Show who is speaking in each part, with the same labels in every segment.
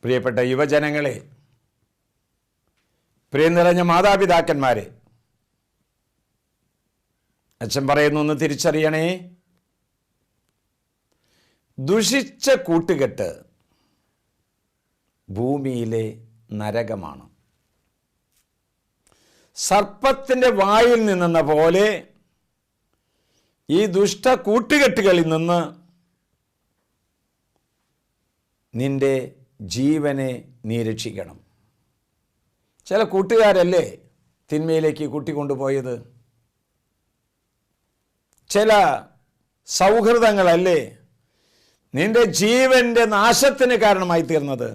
Speaker 1: പ്രിയപ്പെട്ട യുവജനങ്ങളെ, പ്രിയം നിറഞ്ഞ മാതാപിതാക്കന്മാരെ, അച്ഛൻ പറയുന്നു, ഒന്ന് തിരിച്ചറിയണേ. ദുഷിച്ച കൂട്ടുകെട്ട് ഭൂമിയിലെ നരകമാണ്. സർപ്പത്തിൻ്റെ വായിൽ നിന്നെന്ന പോലെ ഈ ദുഷ്ട കൂട്ടുകെട്ടുകളിൽ നിന്ന് നിന്റെ ജീവനെ നീ രക്ഷിക്കണം. ചില കൂട്ടുകാരല്ലേ തിന്മയിലേക്ക് കൂട്ടിക്കൊണ്ടുപോയത്? ചില സൗഹൃദങ്ങളല്ലേ നിന്റെ ജീവന്റെ നാശത്തിന് കാരണമായി തീർന്നത്?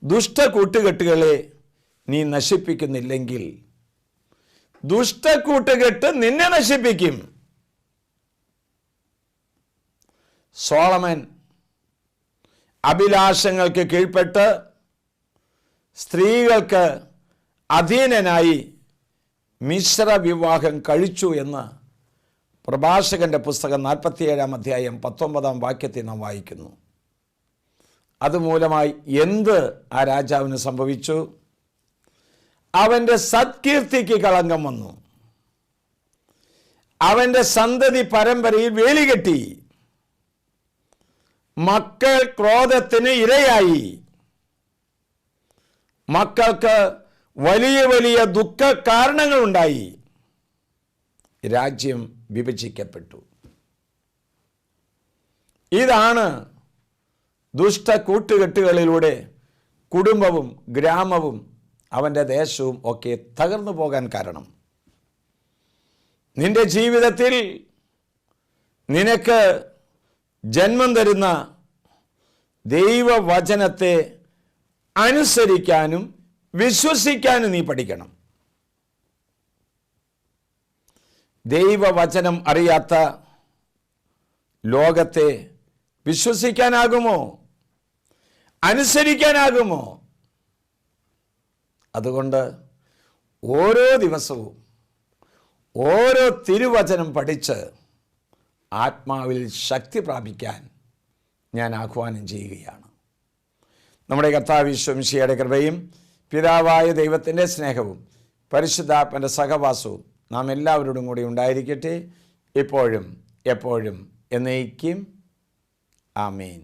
Speaker 1: ദുഷ്ട കൂട്ടുകെട്ടുകളെ നീ നശിപ്പിക്കുന്നില്ലെങ്കിൽ ദുഷ്ട കൂട്ടുകെട്ട് നിന്നെ നശിപ്പിക്കും. സോളമൻ അഭിലാഷങ്ങൾക്ക് കീഴ്പ്പെട്ട് സ്ത്രീകൾക്ക് അധീനനായി മിശ്ര വിവാഹം കഴിച്ചു എന്ന് പ്രഭാഷകന്റെ പുസ്തകം 47-ാം അധ്യായം 19-ാം വാക്യത്തിൽ നാം വായിക്കുന്നു. അതുമൂലമായി എന്ത് ആ രാജാവിന് സംഭവിച്ചു? അവൻ്റെ സത്കീർത്തിക്ക് കളങ്കം വന്നു. അവൻ്റെ സന്തതി പരമ്പരയിൽ വേലികെട്ടി. മക്കൾ ക്രോധത്തിന് ഇരയായി. മക്കൾക്ക് വലിയ വലിയ ദുഃഖ കാരണങ്ങളുണ്ടായി. രാജ്യം വിഭജിക്കപ്പെട്ടു. ഇതാണ് ദുഷ്ട കൂട്ടുകെട്ടുകളിലൂടെ കുടുംബവും ഗ്രാമവും അവൻ്റെ ദേശവും ഒക്കെ തകർന്നു പോകാൻ കാരണം. നിന്റെ ജീവിതത്തിൽ നിനക്ക് ജന്മം തരുന്ന ദൈവവചനത്തെ അനുസരിക്കാനും വിശ്വസിക്കാനും നീ പഠിക്കണം. ദൈവവചനം അറിയാത്ത ലോകത്തെ വിശ്വസിക്കാനാകുമോ? അനുസരിക്കാനാകുമോ? അതുകൊണ്ട് ഓരോ ദിവസവും ഓരോ തിരുവചനം പഠിച്ച് ആത്മാവിൽ ശക്തി പ്രാപിക്കാൻ ഞാൻ ആഹ്വാനം ചെയ്യുകയാണ്. നമ്മുടെ കർത്താവ് യേശു മിശിഹായുടെ കൃപയും പിതാവായ ദൈവത്തിൻ്റെ സ്നേഹവും പരിശുദ്ധാത്മൻ്റെ സഹവാസവും നാം എല്ലാവരോടും കൂടി ഉണ്ടായിരിക്കട്ടെ, ഇപ്പോഴും എപ്പോഴും എന്നേക്കും. ആമേൻ.